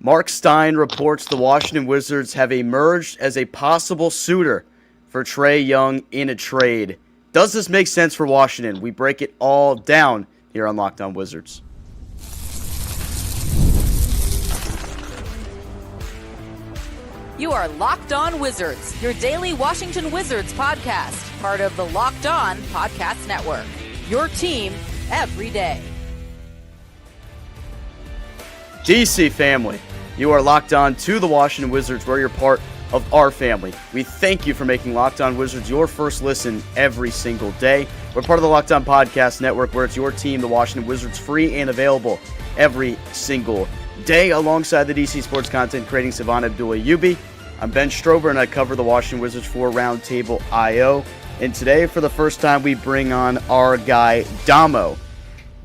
Marc Stein reports the Washington Wizards have emerged as a possible suitor for Trey Young in a trade. Does this make sense for Washington? We break it all down here on Locked On Wizards. You are Locked On Wizards, your daily Washington Wizards podcast, part of the Locked On Podcast Network. Your team every day. DC family, you are locked on to the Washington Wizards, where you're part of our family. We thank you for making Locked On Wizards your first listen every single day. We're part of the Locked On Podcast Network, where it's your team, the Washington Wizards, free and available every single day, alongside the DC sports content creating savant Abdullah Ayubi. I'm Ben Strober, and I cover the Washington Wizards for Roundtable IO. And today, for the first time, we bring on our guy, Domo.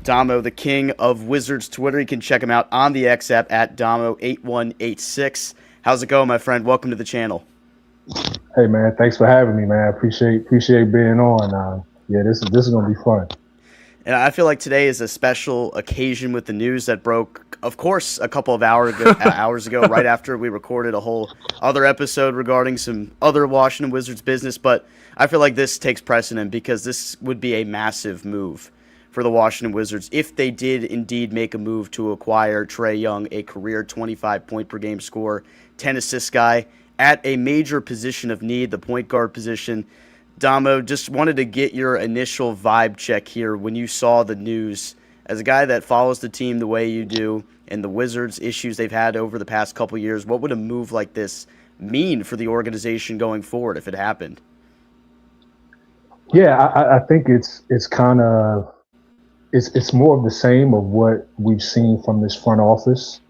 Domo, the king of Wizards Twitter. You can check him out on the X app at Domo8186. How's it going, my friend? Welcome to the channel. Hey, man. Thanks for having me, man. I appreciate being on. This is going to be fun. And I feel like today is a special occasion with the news that broke, of course, a couple of hours ago, right after we recorded a whole other episode regarding some other Washington Wizards business. But I feel like this takes precedent because this would be a massive move for the Washington Wizards if they did indeed make a move to acquire Trey Young, a career 25-point-per-game scorer, 10-assist guy, at a major position of need, the point guard position. Domo, just wanted to get your initial vibe check here when you saw the news. As a guy that follows the team the way you do and the Wizards' issues they've had over the past couple years, what would a move like this mean for the organization going forward if it happened? Yeah, I think it's kind of it's more of the same of what we've seen from this front office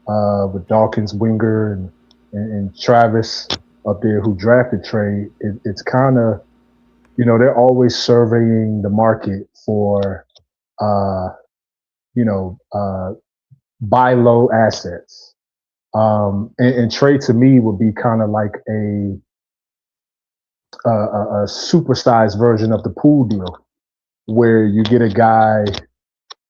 with Dawkins, Winger, and Travis up there who drafted Trey. It's kind of, they're always surveying the market for, buy low assets. And Trey to me would be kind of like a supersized version of the pool deal, where you get a guy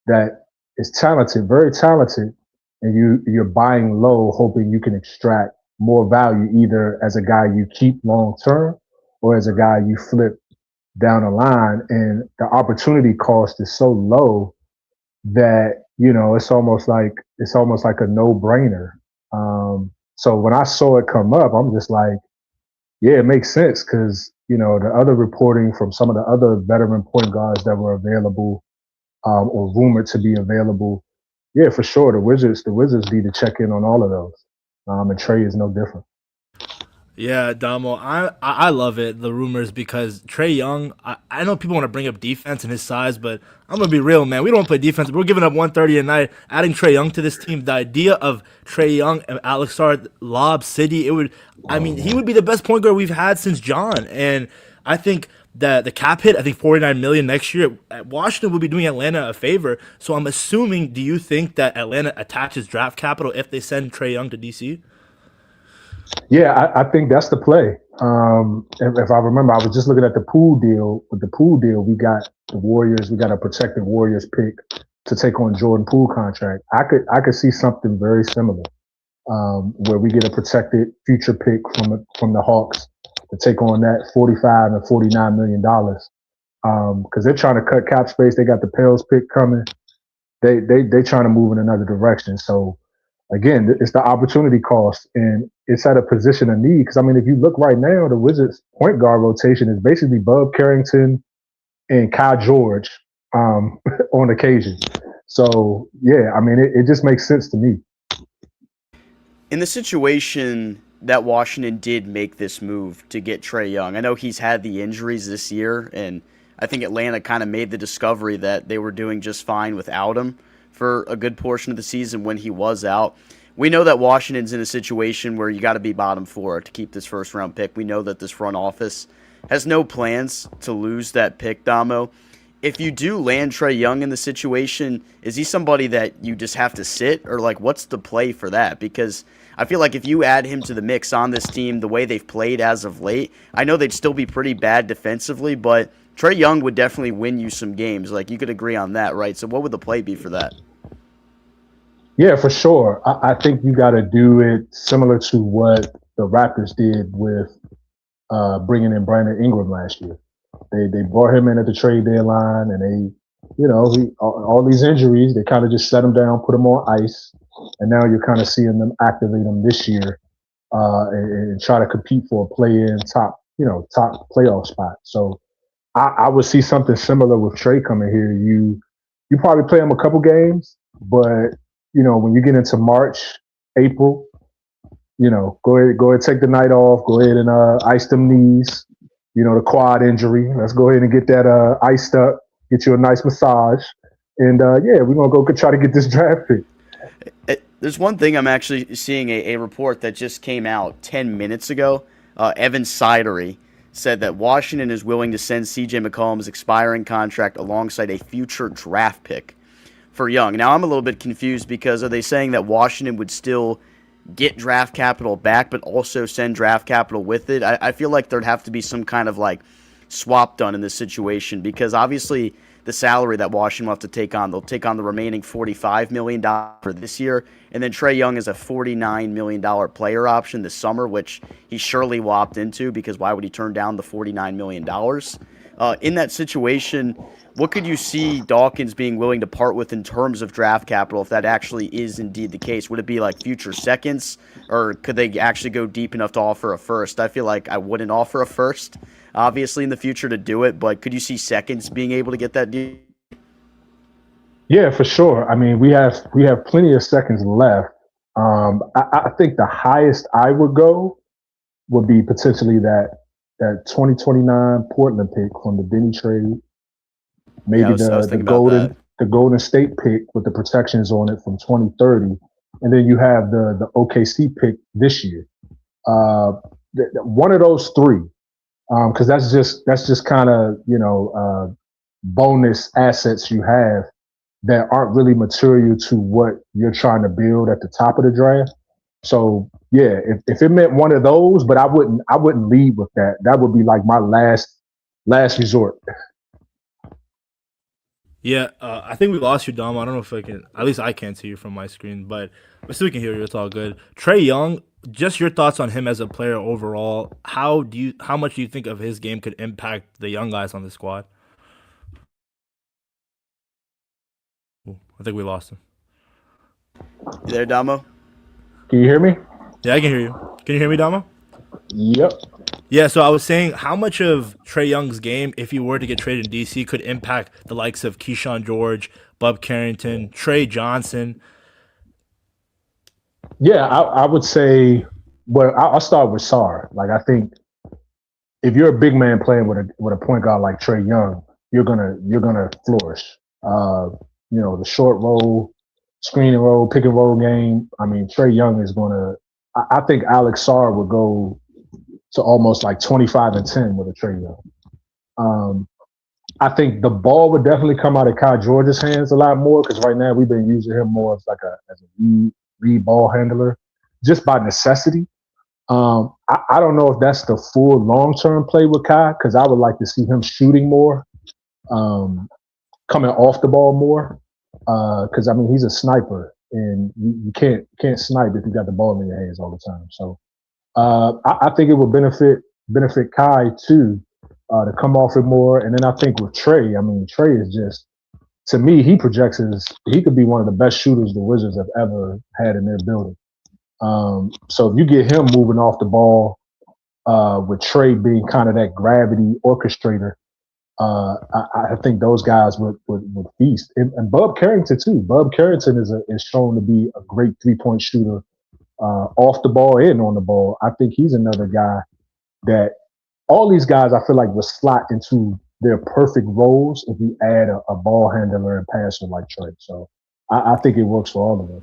that is talented, very talented, and you're buying low, hoping you can extract more value either as a guy you keep long term or as a guy you flip down the line. And the opportunity cost is so low that it's almost like a no-brainer. So when I saw it come up, I'm just like, yeah, it makes sense, because the other reporting from some of the other veteran point guards that were available or rumored to be available, yeah, for sure, the Wizards need to check in on all of those. And Trey is no different. Yeah, Domo, I love it, the rumors, because Trey Young, I know people want to bring up defense and his size, but I'm going to be real, man. We don't play defense. We're giving up 130 a night. Adding Trey Young to this team, the idea of Trey Young and Alex Sar, Lob City, he would be the best point guard we've had since John. And I think that the cap hit, I think $49 million next year, Washington would be doing Atlanta a favor. So I'm assuming, do you think that Atlanta attaches draft capital if they send Trey Young to DC? Yeah, I think that's the play. If I remember, I was just looking at the pool deal. With the pool deal, we got the Warriors. We got a protected Warriors pick to take on Jordan Poole contract. I could see something very similar, where we get a protected future pick from the Hawks to take on that $45 and $49 million. Because they're trying to cut cap space. They got the Pels pick coming. They trying to move in another direction. So again, it's the opportunity cost, and it's at a position of need. Because, if you look right now, the Wizards' point guard rotation is basically Bub Carrington and Kyle George on occasion. So, yeah, it just makes sense to me. In the situation that Washington did make this move to get Trey Young, I know he's had the injuries this year, and I think Atlanta kind of made the discovery that they were doing just fine without him for a good portion of the season when he was out. We know that Washington's in a situation where you got to be bottom four to keep this first-round pick. We know that this front office has no plans to lose that pick, Domo. If you do land Trey Young in the situation, is he somebody that you just have to sit? Or, what's the play for that? Because I feel like if you add him to the mix on this team the way they've played as of late, I know they'd still be pretty bad defensively, but Trey Young would definitely win you some games. You could agree on that, right? So what would the play be for that? Yeah, for sure. I think you got to do it similar to what the Raptors did with bringing in Brandon Ingram last year. They brought him in at the trade deadline, and all these injuries, they kind of just set him down, put him on ice, and now you're kind of seeing them activate him this year and try to compete for a play-in top playoff spot. So I would see something similar with Trae coming here. You probably play him a couple games, but when you get into March, April, go ahead, take the night off. Go ahead and ice them knees. The quad injury. Let's go ahead and get that iced up. Get you a nice massage, and we're gonna go try to get this draft pick. There's one thing I'm actually seeing a report that just came out 10 minutes ago. Evan Sidery said that Washington is willing to send C.J. McCollum's expiring contract alongside a future draft pick for Young. Now, I'm a little bit confused because are they saying that Washington would still get draft capital back but also send draft capital with it? I feel like there'd have to be some kind of like swap done in this situation because obviously the salary that Washington will have to take on, they'll take on the remaining $45 million for this year, and then Trey Young is a $49 million player option this summer, which he surely will opt into because why would he turn down the $49 million? In that situation, what could you see Dawkins being willing to part with in terms of draft capital if that actually is indeed the case? Would it be like future seconds, or could they actually go deep enough to offer a first? I feel like I wouldn't offer a first, obviously, in the future to do it, but could you see seconds being able to get that deal? Yeah, for sure. I mean, we have plenty of seconds left. I think the highest I would go would be potentially that 2029 Portland pick from the Denny trade. Maybe the Golden State pick with the protections on it from 2030, and then you have the OKC pick this year. One of those three, because that's just kind of bonus assets you have that aren't really material to what you're trying to build at the top of the draft. So yeah, if it meant one of those, but I wouldn't lead with that. That would be like my last resort. Yeah, I think we lost you, Dom. I don't know if I can. At least I can't see you from my screen, but we still can hear you. It's all good. Trey Young, just your thoughts on him as a player overall. How much do you think of his game could impact the young guys on the squad? Ooh, I think we lost him. You there, Domo? Can you hear me? Yeah, I can hear you. Can you hear me, Dama? Yep. Yeah, so I was saying how much of Trae Young's game, if he were to get traded in DC, could impact the likes of Keyshawn George, Bub Carrington, Trey Johnson? Yeah, I would say, well, I'll start with Sar. Like, I think if you're a big man playing with a point guard like Trey Young, you're gonna flourish. The short roll, screen and roll, pick and roll game. I mean, Trey Young is gonna. I think Alex Sarr would go to almost like 25-10 with a Trey Young. I think the ball would definitely come out of Kai George's hands a lot more because right now we've been using him more as a lead ball handler, just by necessity. I don't know if that's the full long-term play with Kai because I would like to see him shooting more, coming off the ball more. Because I mean he's a sniper and you can't snipe if you got the ball in your hands all the time. So I think it would benefit Kai too to come off it more. And then I think with Trey, I mean Trey is just, to me, he projects he could be one of the best shooters the Wizards have ever had in their building. So if you get him moving off the ball with Trey being kind of that gravity orchestrator, I think those guys would feast. And Bub Carrington too. Bub Carrington is shown to be a great 3-point shooter off the ball and on the ball. I think he's another guy that all these guys I feel like will slot into their perfect roles if you add a ball handler and passer like Trey. So I think it works for all of them.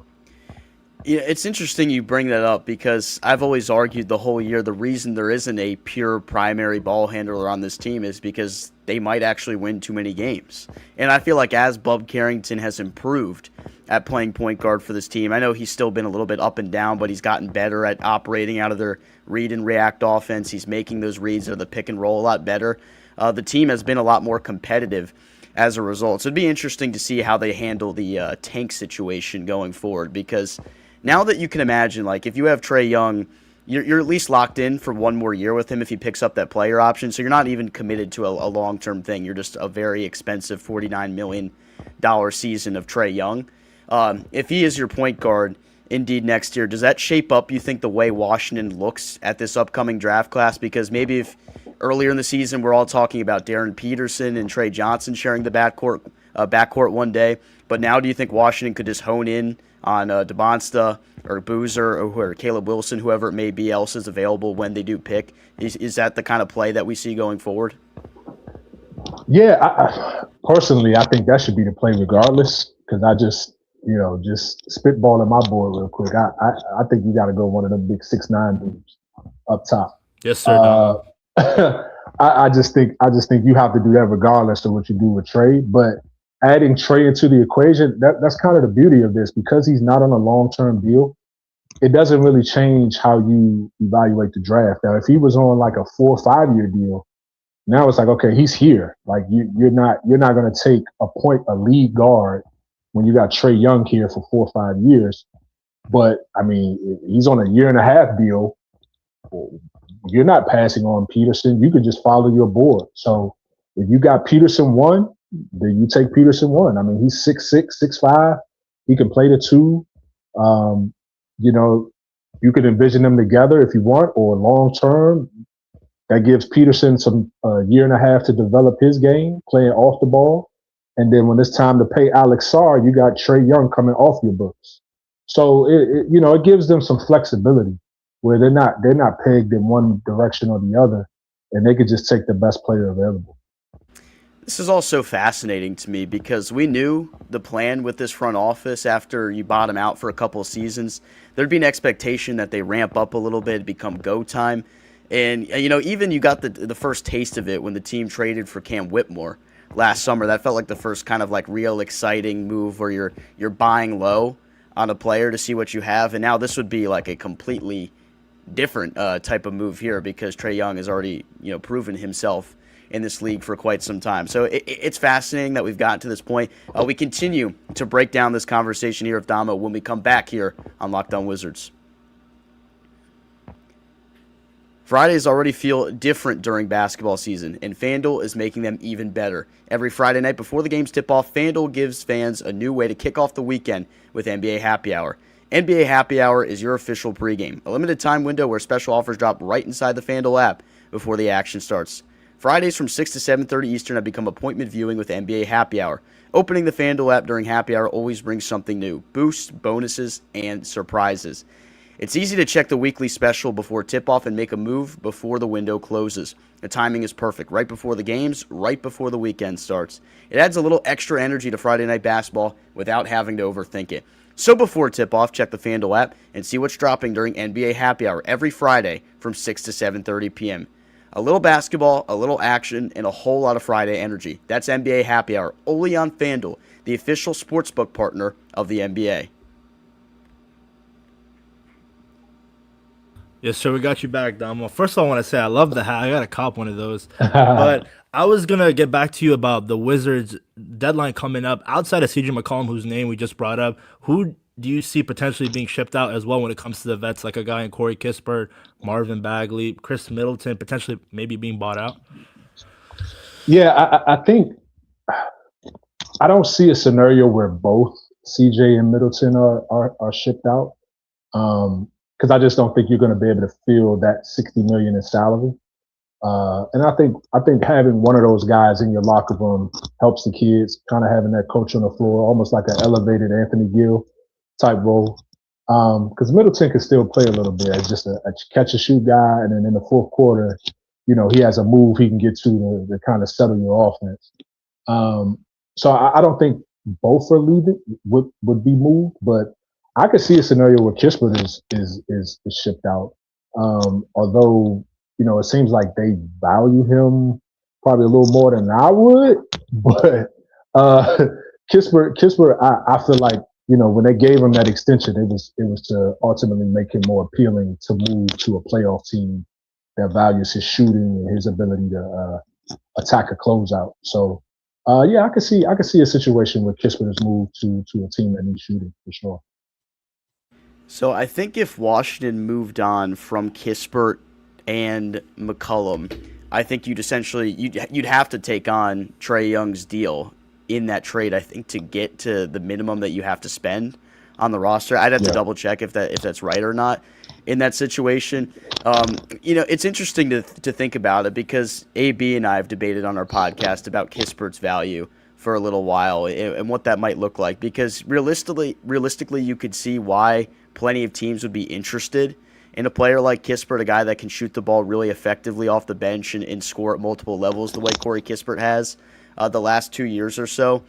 Yeah, it's interesting you bring that up because I've always argued the whole year the reason there isn't a pure primary ball handler on this team is because they might actually win too many games. And I feel like as Bub Carrington has improved at playing point guard for this team, I know he's still been a little bit up and down, but he's gotten better at operating out of their read and react offense. He's making those reads or the pick and roll a lot better. The team has been a lot more competitive. as a result. So it'd be interesting to see how they handle the tank situation going forward, because now that you can imagine, like, if you have Trey Young, you're at least locked in for one more year with him if he picks up that player option. So you're not even committed to a long-term thing. You're just a very expensive $49 million season of Trey Young. If he is your point guard indeed next year, does that shape up, you think, the way Washington looks at this upcoming draft class? Because maybe if earlier in the season we're all talking about Darren Peterson and Trey Johnson sharing the backcourt one day, but now do you think Washington could just hone in on DeBonsta or Boozer or Caleb Wilson, whoever it may be else is available when they do pick? Is that the kind of play that we see going forward? Yeah, personally, I think that should be the play regardless, because I just spitballing my board real quick. I think you got to go one of them big 6'9" dudes up top. Yes, sir. I just think you have to do that regardless of what you do with Trey. But adding Trey into the equation, that's kind of the beauty of this, because he's not on a long-term deal. It doesn't really change how you evaluate the draft. Now, if he was on like a 4 or 5 year deal, now it's like, okay, he's here. Like you're not going to take a lead guard when you got Trey Young here for 4 or 5 years. But I mean, he's on a 1.5 year deal. You're not passing on Peterson. You can just follow your board. So if you got Peterson 1, then you take Peterson 1. I mean, he's 6'6", 6'5". He can play the 2. You can envision them together if you want, or long term. That gives Peterson some 1.5 years to develop his game, playing off the ball. And then when it's time to pay Alex Sarr, you got Trey Young coming off your books. So it gives them some flexibility where they're not pegged in one direction or the other, and they could just take the best player available. This is also fascinating to me because we knew the plan with this front office after you bottom out for a couple of seasons. There'd be an expectation that they ramp up a little bit, become go time. And, even you got the first taste of it when the team traded for Cam Whitmore last summer. That felt like the first kind of like real exciting move where you're buying low on a player to see what you have. And now this would be like a completely different type of move here because Trey Young has already, proven himself in this league for quite some time. So it's fascinating that we've gotten to this point. We continue to break down this conversation here with Domo when we come back here on Locked On Wizards. Fridays already feel different during basketball season, and FanDuel is making them even better. Every Friday night before the games tip off, FanDuel gives fans a new way to kick off the weekend with NBA Happy Hour. NBA Happy Hour is your official pregame, a limited time window where special offers drop right inside the FanDuel app before the action starts. Fridays from 6 to 7:30 Eastern have become appointment viewing with NBA Happy Hour. Opening the FanDuel app during Happy Hour always brings something new: boosts, bonuses, and surprises. It's easy to check the weekly special before tip-off and make a move before the window closes. The timing is perfect, right before the games, right before the weekend starts. It adds a little extra energy to Friday night basketball without having to overthink it. So before tip-off, check the FanDuel app and see what's dropping during NBA Happy Hour every Friday from 6 to 7:30 p.m. A little basketball, a little action, and a whole lot of Friday energy. That's NBA Happy Hour, only on FanDuel, the official sportsbook partner of the NBA. Yes, sir. We got you back, Domo. First of all, I want to say I love the hat. I got to cop one of those. But I was going to get back to you about the Wizards deadline coming up. Outside of CJ McCollum, whose name we just brought up, who do you see potentially being shipped out as well when it comes to the vets, like a guy in Corey Kispert, Marvin Bagley, Chris Middleton, potentially maybe being bought out? Yeah, I think I don't see a scenario where both CJ and Middleton are shipped out. Because I just don't think you're going to be able to fill that $60 million in salary. And I think having one of those guys in your locker room helps the kids, kind of having that coach on the floor, almost like an elevated Anthony Gill type role. Because Middleton can still play a little bit as just a catch and shoot guy, and then in the fourth quarter, he has a move he can get to kind of settle your offense. So I don't think both are leaving would be moved, but I could see a scenario where Kispert is shipped out. Although, it seems like they value him probably a little more than I would. But Kispert, I feel like, when they gave him that extension, it was to ultimately make him more appealing to move to a playoff team that values his shooting and his ability to attack a closeout. So Yeah, I could see a situation where Kispert is moved to a team that needs shooting for sure. So I think if Washington moved on from Kispert and McCollum, I think you'd have to take on Trae Young's deal in that trade. I think to get to the minimum that you have to spend on the roster. I'd have to double check if that's right or not in that situation. It's interesting to think about it because AB and I have debated on our podcast about Kispert's value for a little while and what that might look like, because realistically you could see why plenty of teams would be interested in a player like Kispert, a guy that can shoot the ball really effectively off the bench and score at multiple levels the way Corey Kispert has the last 2 years or so.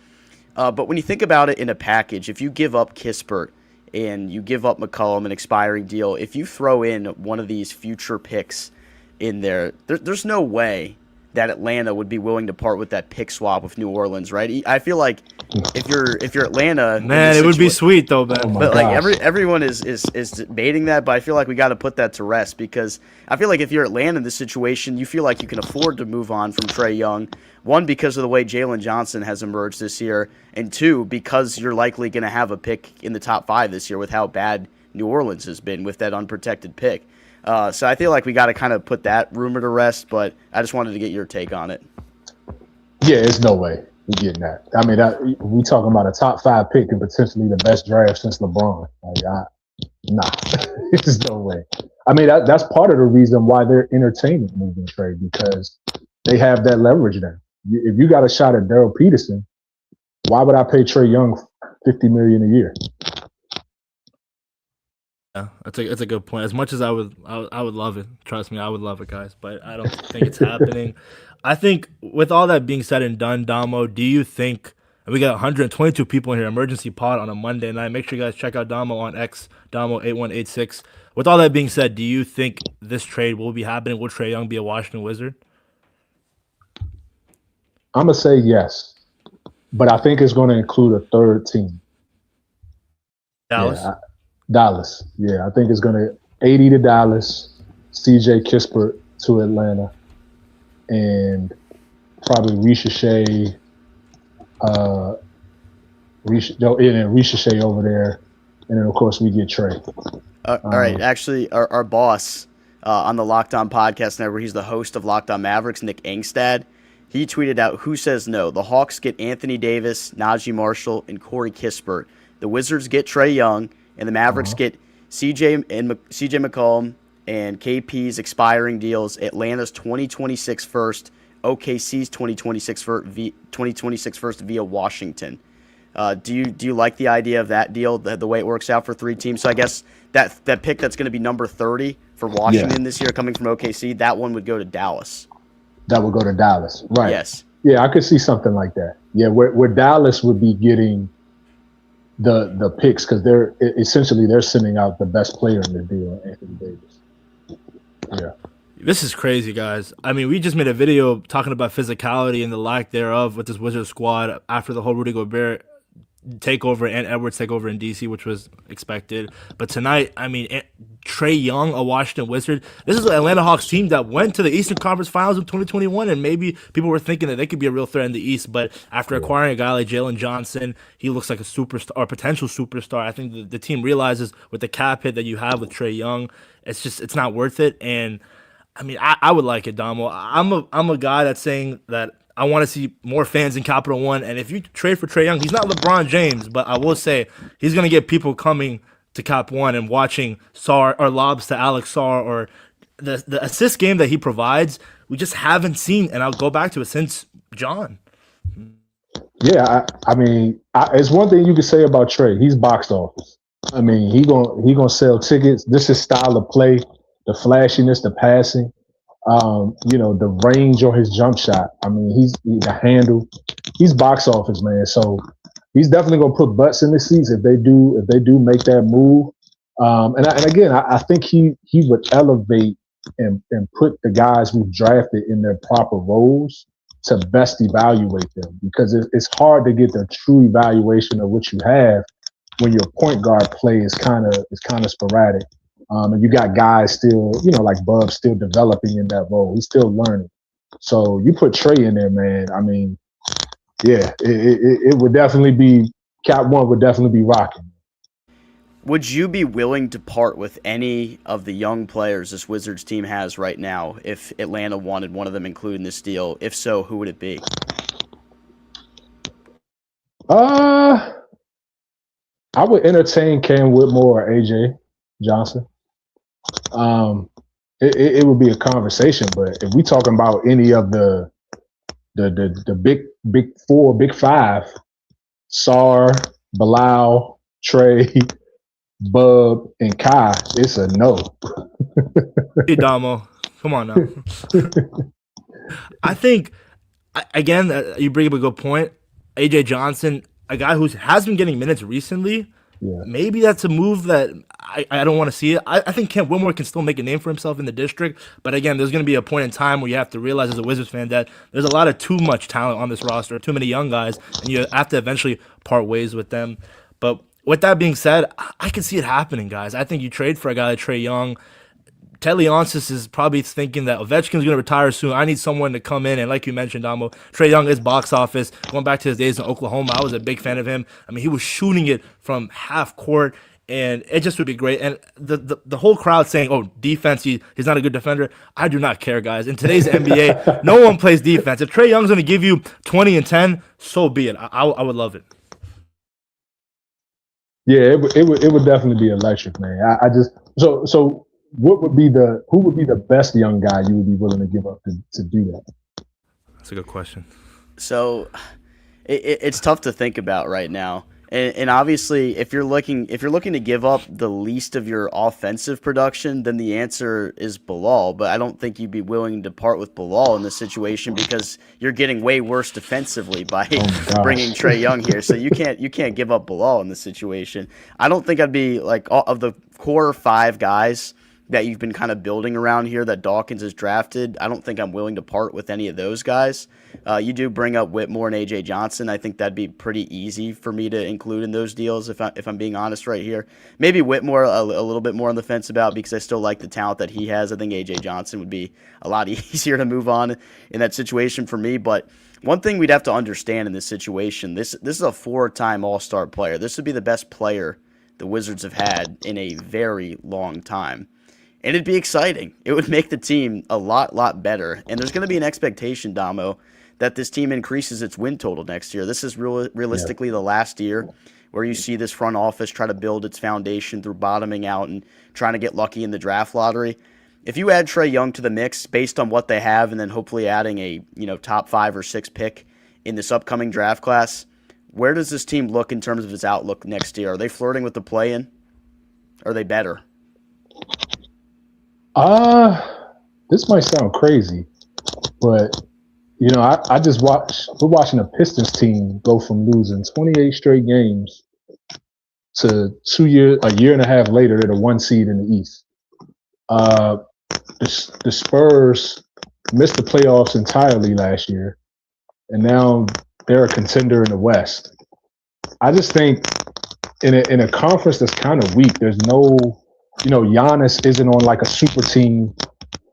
But when you think about it in a package, if you give up Kispert and you give up McCollum, an expiring deal, if you throw in one of these future picks in there's no way that Atlanta would be willing to part with that pick swap with New Orleans, right? I feel like if you're Atlanta, man, it would be sweet though, man. But like everyone is debating that, but I feel like we got to put that to rest, because I feel like if you're Atlanta in this situation, you feel like you can afford to move on from Trae Young. One, because of the way Jalen Johnson has emerged this year, and two, because you're likely going to have a pick in the top 5 this year with how bad New Orleans has been with that unprotected pick. So I feel like we got to kind of put that rumor to rest, but I just wanted to get your take on it. Yeah, there's no way we're getting that. I mean, we talking about a top 5 pick and potentially the best draft since LeBron. Nah, there's no way. I mean, that's part of the reason why they're entertaining moving Trae, because they have that leverage now. If you got a shot at Daryl Peterson, why would I pay Trae Young $50 million a year? Yeah, it's a good point. As much as I would love it, trust me, I would love it, guys. But I don't think it's happening. I think with all that being said and done, Domo, do you think, and we got 122 people in here, emergency pod on a Monday night. Make sure you guys check out Domo on X, Domo8186. With all that being said, do you think this trade will be happening? Will Trae Young be a Washington Wizard? I'm going to say yes, but I think it's going to include a third team. Dallas? Yeah, Dallas. Yeah, I think it's going to 80 to Dallas, CJ Kispert to Atlanta, and probably Ricochet, Ricochet over there, and then, of course, we get Trae. All right. Actually, our boss on the Locked On Podcast Network, he's the host of Locked On Mavericks, Nick Angstad. He tweeted out, "Who says no? The Hawks get Anthony Davis, Najee Marshall, and Corey Kispert. The Wizards get Trae Young, and the Mavericks get CJ McCollum and KP's expiring deals, Atlanta's 2026 first, OKC's 2026 first via Washington." Do you like the idea of that deal, the way it works out for 3 teams? So I guess that pick that's going to be number 30 for Washington this year, coming from OKC, that one would go to Dallas. That would go to Dallas, right? Yes. Yeah, I could see something like that. Yeah, where Dallas would be getting the picks, because they're sending out the best player in the deal, Anthony Davis. Yeah. This is crazy, guys. I mean, we just made a video talking about physicality and the lack thereof with this Wizards squad after the whole Rudy Gobert takeover and Edwards takeover in DC, which was expected. But tonight, I mean, Trae Young, a Washington Wizard. This is an Atlanta Hawks team that went to the Eastern Conference Finals in 2021, and maybe people were thinking that they could be a real threat in the East. But after acquiring a guy like Jalen Johnson, he looks like a superstar or potential superstar. I think the team realizes with the cap hit that you have with Trae Young, it's not worth it. And I mean, I would like it, Domo. I'm a guy that's saying that I want to see more fans in Capital One. And if you trade for Trae Young, he's not LeBron James, but I will say he's going to get people coming to Cap One and watching Sarr or lobs to Alex Sarr, or the assist game that he provides. We just haven't seen, and I'll go back to it, since John. Yeah, I mean, it's one thing you can say about Trae. He's box office. I mean, he gonna sell tickets. This is style of play, the flashiness, the passing. The range on his jump shot. I mean, he's the handle. He's box office, man. So he's definitely gonna put butts in the seats if they do make that move. And again, I think he would elevate and put the guys we've drafted in their proper roles to best evaluate them, because it's hard to get the true evaluation of what you have when your point guard play is kind of sporadic. And you got guys still, like Bub, still developing in that role. He's still learning. So you put Trae in there, man. I mean, yeah, it would definitely be Cap One would definitely be rocking. Would you be willing to part with any of the young players this Wizards team has right now if Atlanta wanted one of them included in this deal? If so, who would it be? I would entertain Cam Whitmore or AJ Johnson. It would be a conversation, but if we talking about any of the big four, big five, Sar, Bilal, Trey, Bub, and Kai, it's a no. Hey, Domo, come on now. I think, again, you bring up a good point. AJ Johnson, a guy who has been getting minutes recently, maybe that's a move that I don't want to see it. I think Kent Whitmore can still make a name for himself in the district, but again, there's going to be a point in time where you have to realize as a Wizards fan that there's a lot of too much talent on this roster, too many young guys, and you have to eventually part ways with them. But with that being said, I can see it happening, guys. I think you trade for a guy like Trae Young. Ted Leonsis is probably thinking that Ovechkin's going to retire soon. I need someone to come in. And like you mentioned, Damo, Trae Young is box office. Going back to his days in Oklahoma, I was a big fan of him. I mean, he was shooting it from half court, and it just would be great. And the whole crowd saying, oh, defense, he's not a good defender. I do not care, guys. In today's NBA, no one plays defense. If Trae Young's going to give you 20 and 10, so be it. I would love it. Yeah, it would definitely be electric, man. I just so who would be the best young guy you would be willing to give up to do that? That's a good question. So it's tough to think about right now. And obviously, if you're looking to give up the least of your offensive production, then the answer is Bilal. But I don't think you'd be willing to part with Bilal in this situation because you're getting way worse defensively by bringing Trae Young here. So you can't give up Bilal in this situation. I don't think I'd be like of the core 5 guys that you've been kind of building around here that Dawkins has drafted. I don't think I'm willing to part with any of those guys. You do bring up Whitmore and AJ Johnson. I think that'd be pretty easy for me to include in those deals if I'm being honest right here. Maybe Whitmore a little bit more on the fence about because I still like the talent that he has. I think AJ Johnson would be a lot easier to move on in that situation for me. But one thing we'd have to understand in this situation, this is a 4-time All-Star player. This would be the best player the Wizards have had in a very long time. And it'd be exciting. It would make the team a lot better. And there's going to be an expectation, Damo, that this team increases its win total next year. This is realistically the last year where you see this front office try to build its foundation through bottoming out and trying to get lucky in the draft lottery. If you add Trae Young to the mix based on what they have and then hopefully adding a top 5 or 6 pick in this upcoming draft class, where does this team look in terms of its outlook next year? Are they flirting with the play-in? Are they better? This might sound crazy, but I just we're watching a Pistons team go from losing 28 straight games to a year and a half later, they're the 1 seed in the East. The Spurs missed the playoffs entirely last year, and now they're a contender in the West. I just think in a conference that's kind of weak, there's no, Giannis isn't on like a super team.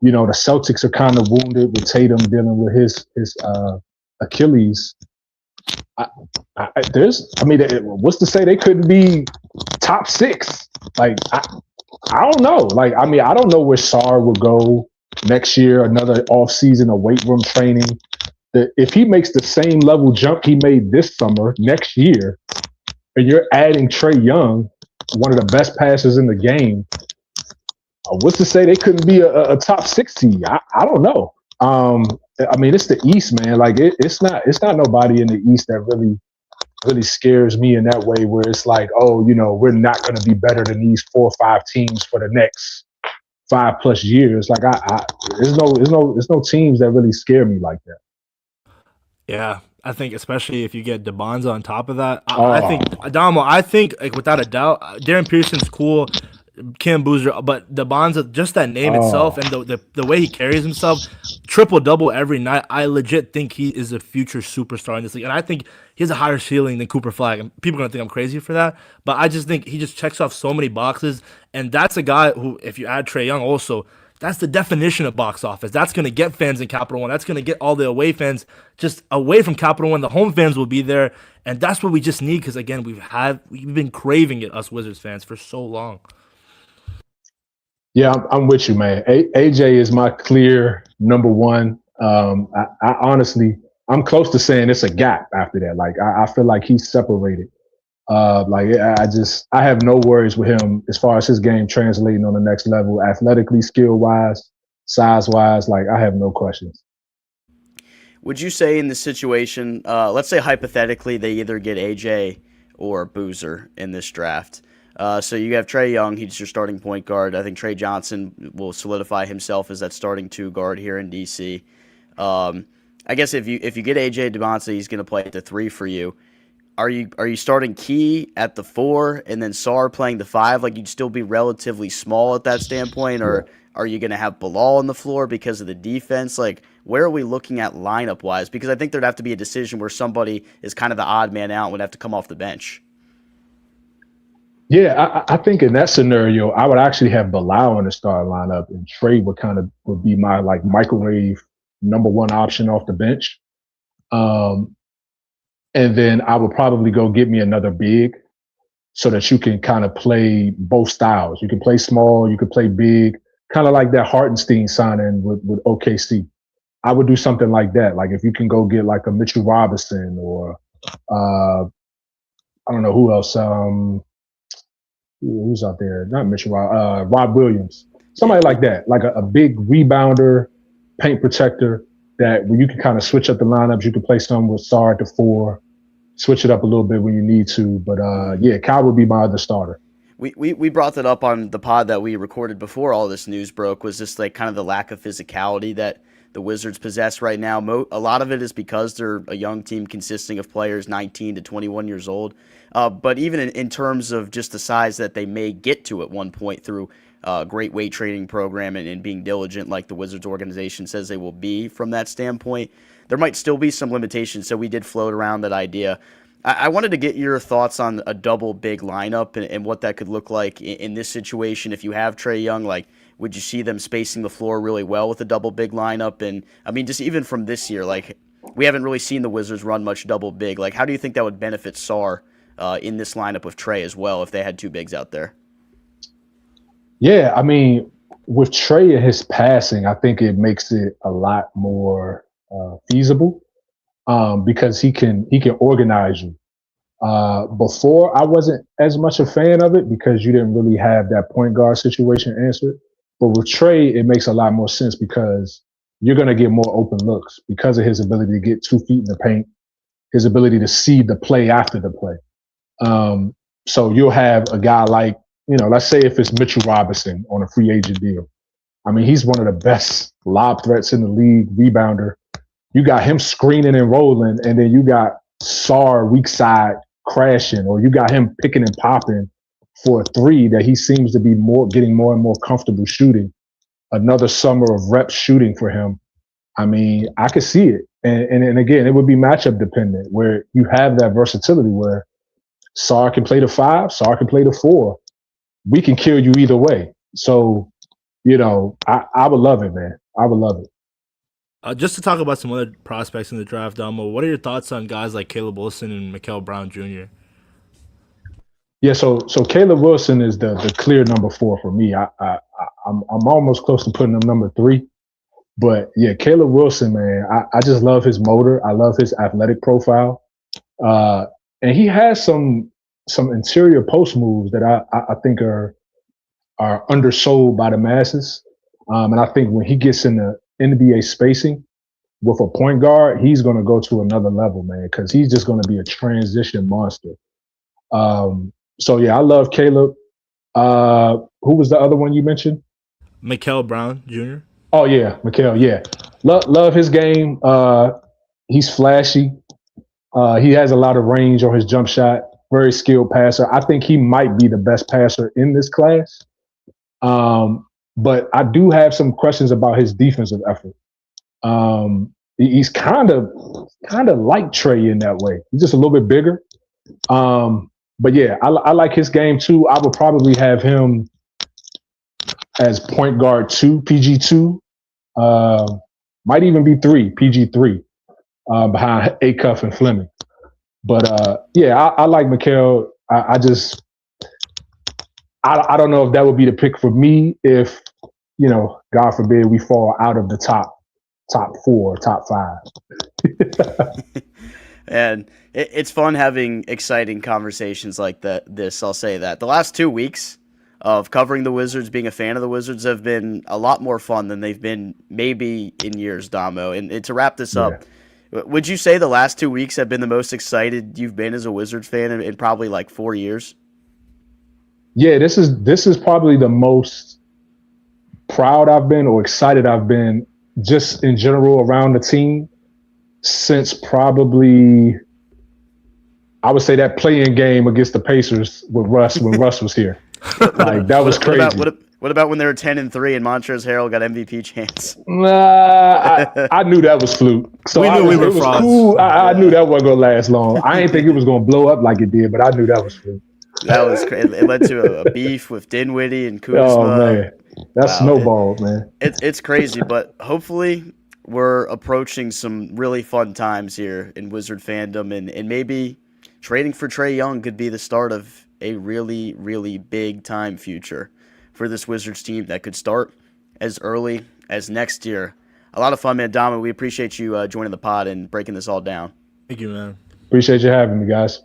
The Celtics are kind of wounded with Tatum dealing with his Achilles. What's to say they couldn't be top 6? Like, I don't know. Like, I don't know where Sar will go next year, another offseason of weight room training. If he makes the same level jump he made this summer, next year, and you're adding Trae Young, one of the best passers in the game, what's to say they couldn't be a top 6 seed? I don't know. It's the East, man. Like it's not nobody in the East that really scares me in that way. Where it's like, we're not going to be better than these 4 or 5 teams for the next 5+ years. Like there's no teams that really scare me like that. Yeah, I think especially if you get DeBonza on top of that, I think like without a doubt, Darren Pearson's cool. Kim Boozer, but DeBonza, just that name itself and the way he carries himself, triple-double every night, I legit think he is a future superstar in this league. And I think he has a higher ceiling than Cooper Flag. And people are going to think I'm crazy for that, but I just think he just checks off so many boxes. And that's a guy who, if you add Trae Young also, That's the definition of box office. That's going to get fans in Capital One. That's going to get all the away fans just away from Capital One. The home fans will be there, and that's what we just need because, again, we've been craving it, us Wizards fans, for so long. Yeah, I'm with you, man. AJ is my clear number one. I honestly, I'm close to saying it's a gap after that. Like, I feel like he's separated. I have no worries with him as far as his game translating on the next level, athletically, skill-wise, size-wise. Like, I have no questions. Would you say in this situation, let's say hypothetically they either get AJ or Boozer in this draft. So you have Trae Young, he's your starting point guard. I think Trey Johnson will solidify himself as that starting 2 guard here in DC. I guess if you get AJ DeMonte, he's going to play at the 3 for you. Are you starting Key at the 4 and then Sarr playing the 5? Like, you'd still be relatively small at that standpoint, or are you going to have Bilal on the floor because of the defense? Like, where are we looking at lineup wise? Because I think there'd have to be a decision where somebody is kind of the odd man out and would have to come off the bench. Yeah, I think in that scenario, I would actually have Bilal in the starting lineup, and Trey would be my like microwave number 1 option off the bench. And then I would probably go get me another big so that you can kind of play both styles. You can play small, you can play big, kind of like that Hartenstein signing with OKC. I would do something like that. Like if you can go get like a Mitchell Robinson or I don't know who else. Who's out there? Not Mitchell, Rob Williams. Somebody like that, like a big rebounder, paint protector that where you can kind of switch up the lineups. You can play some with Sarr at the 4, switch it up a little bit when you need to. But yeah, Kyle would be my other starter. We brought that up on the pod that we recorded before all this news broke, was just like kind of the lack of physicality that the Wizards possess right now. A lot of it is because they're a young team consisting of players 19 to 21 years old. But even in terms of just the size that they may get to at one point through a great weight training program and being diligent like the Wizards organization says they will be from that standpoint, there might still be some limitations. So we did float around that idea. I wanted to get your thoughts on a double big lineup and what that could look like in this situation. If you have Trae Young, like, would you see them spacing the floor really well with a double big lineup? And I mean, just even from this year, like, we haven't really seen the Wizards run much double big. Like, how do you think that would benefit Sarr in this lineup with Trae as well if they had 2 bigs out there? Yeah, I mean, with Trae and his passing, I think it makes it a lot more feasible because he can organize you. Before, I wasn't as much a fan of it because you didn't really have that point guard situation answered. But with Trae, it makes a lot more sense because you're going to get more open looks because of his ability to get 2 feet in the paint, his ability to see the play after the play. So you'll have a guy like, let's say if it's Mitchell Robinson on a free agent deal. I mean, he's one of the best lob threats in the league, rebounder. You got him screening and rolling, and then you got Sarr weak side crashing, or you got him picking and popping for a 3 that he seems to be getting more and more comfortable shooting. Another summer of reps shooting for him. I mean, I could see it. And again, it would be matchup dependent where you have that versatility where Sarr can play the 5, Sarr can play the 4. We can kill you either way. So, I would love it, man. I would love it. Just to talk about some other prospects in the draft, Domo, what are your thoughts on guys like Caleb Wilson and Mikal Brown Jr.? Yeah, so Caleb Wilson is the clear number 4 for me. I'm almost close to putting him number 3. But yeah, Caleb Wilson, man, I just love his motor. I love his athletic profile. And he has some interior post moves that I think are undersold by the masses. And I think when he gets in the NBA spacing with a point guard, he's going to go to another level, man, because he's just going to be a transition monster. So yeah, I love Caleb. Who was the other one you mentioned? Mikal Brown Jr. Oh yeah, Mikal. Yeah, love his game. He's flashy. He has a lot of range on his jump shot. Very skilled passer. I think he might be the best passer in this class. But I do have some questions about his defensive effort. He's kind of like Trae in that way. He's just a little bit bigger. But yeah, I like his game too. I would probably have him as point guard 2, PG2. Might even be 3, PG3, behind Acuff and Fleming. But I like Mikal. I don't know if that would be the pick for me if, God forbid, we fall out of the top 4, top 5. And it's fun having exciting conversations like this. I'll say that. The last 2 weeks of covering the Wizards, being a fan of the Wizards, have been a lot more fun than they've been maybe in years, Domo. And to wrap this up, would you say the last 2 weeks have been the most excited you've been as a Wizards fan in probably like 4 years? Yeah, this is probably the most proud I've been or excited I've been just in general around the team since probably, I would say, that play-in game against the Pacers with Russ when Russ was here. Like, that was crazy. What about when they were 10-3 and Montrezl Harrell got MVP chance? I knew that was fluke. So we knew it was frauds. cool. I knew that wasn't gonna last long. I didn't think it was gonna blow up like it did, but I knew that was fluke. That was crazy. It led to a beef with Dinwiddie and Kuzma. Oh man, that's snowballed, man. It's crazy, but hopefully we're approaching some really fun times here in Wizard fandom, and maybe trading for Trey Young could be the start of a really, really big time future for this Wizards team that could start as early as next year. A lot of fun, man. Domo, we appreciate you joining the pod and breaking this all down. Thank you, man. Appreciate you having me, guys.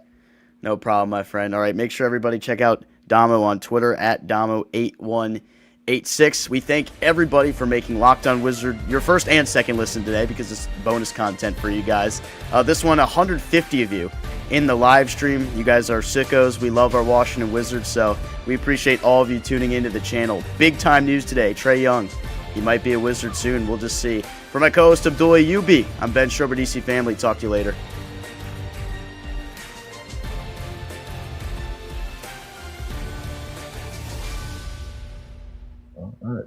No problem, my friend. All right, make sure everybody check out Domo on Twitter at Domo8186. We thank everybody for making Locked On Wizard your first and second listen today because it's bonus content for you guys. This one, 150 of you in the live stream. You guys are sickos. We love our Washington Wizards, so we appreciate all of you tuning into the channel. Big time news today. Trey Young, he might be a Wizard soon. We'll just see. For my co-host Abdullah Ayubi, I'm Ben Strober, DC Family. Talk to you later. All right.